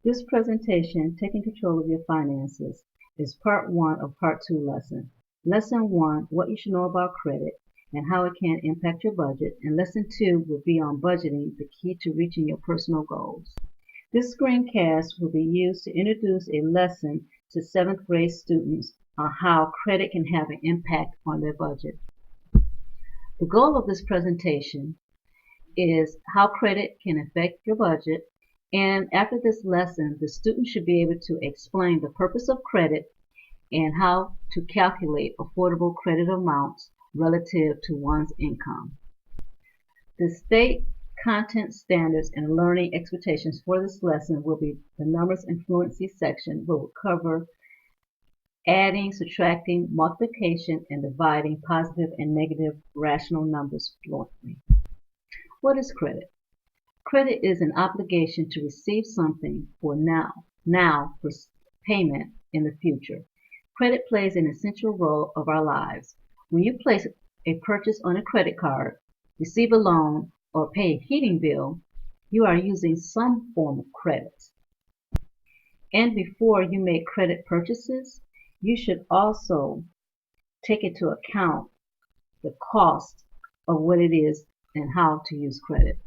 This presentation, Taking Control of Your Finances, is part 1 of part 2 lesson. Lesson 1, what you should know about credit and how it can impact your budget, and lesson 2 will be on budgeting, the key to reaching your personal goals. This screencast will be used to introduce a lesson to 7th grade students on how credit can have an impact on their budget. The goal of this presentation is how credit can affect your budget, and after this lesson, the student should be able to explain the purpose of credit and how to calculate affordable credit amounts relative to one's income. The state content standards and learning expectations for this lesson will be the numbers and fluency section, where we'll cover adding, subtracting, multiplication, and dividing positive and negative rational numbers fluently. What is credit? Credit is an obligation to receive something for now for payment in the future. Credit plays an essential role of our lives. When you place a purchase on a credit card, receive a loan, or pay a heating bill, you are using some form of credit. And before you make credit purchases, you should also take into account the cost of what it is and how to use credit.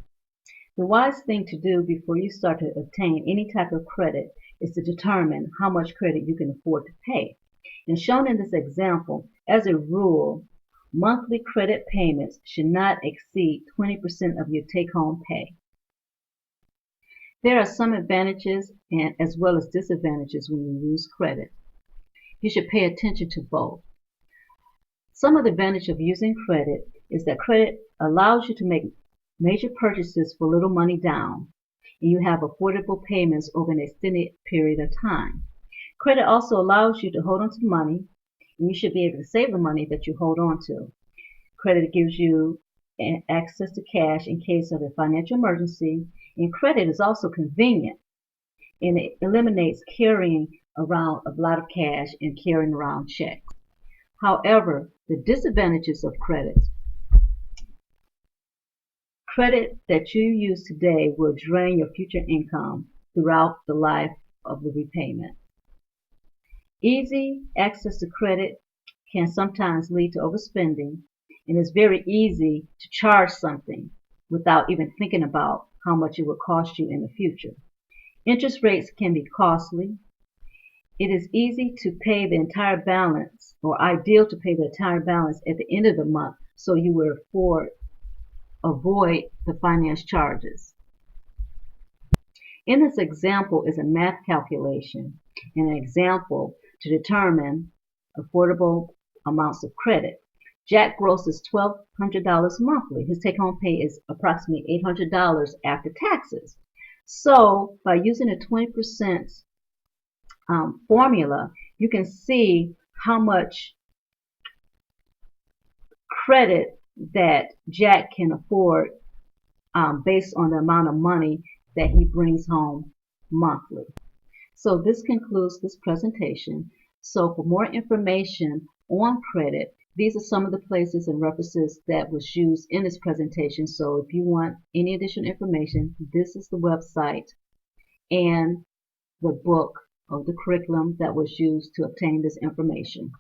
The wise thing to do before you start to obtain any type of credit is to determine how much credit you can afford to pay. And shown in this example, as a rule, monthly credit payments should not exceed 20% of your take-home pay. There are some advantages and as well as disadvantages when you use credit. You should pay attention to both. Some of the advantage of using credit is that credit allows you to make major purchases for little money down, and you have affordable payments over an extended period of time. Credit also allows you to hold on to money, and you should be able to save the money that you hold on to. Credit gives you access to cash in case of a financial emergency, and credit is also convenient, and it eliminates carrying around a lot of cash and carrying around checks. However, the disadvantages of credit that you use today will drain your future income throughout the life of the repayment. Easy access to credit can sometimes lead to overspending, and it's very easy to charge something without even thinking about how much it will cost you in the future. Interest rates can be costly. It is easy to pay the entire balance, or ideal to pay the entire balance at the end of the month, so you will avoid the finance charges. In this example is a math calculation and an example to determine affordable amounts of credit. Jack grosses $1,200 monthly. His take-home pay is approximately $800 after taxes. So by using a 20% formula, you can see how much credit that Jack can afford based on the amount of money that he brings home monthly. So this concludes this presentation. So for more information on credit, these are some of the places and references that was used in this presentation. So if you want any additional information, this is the website and the book of the curriculum that was used to obtain this information.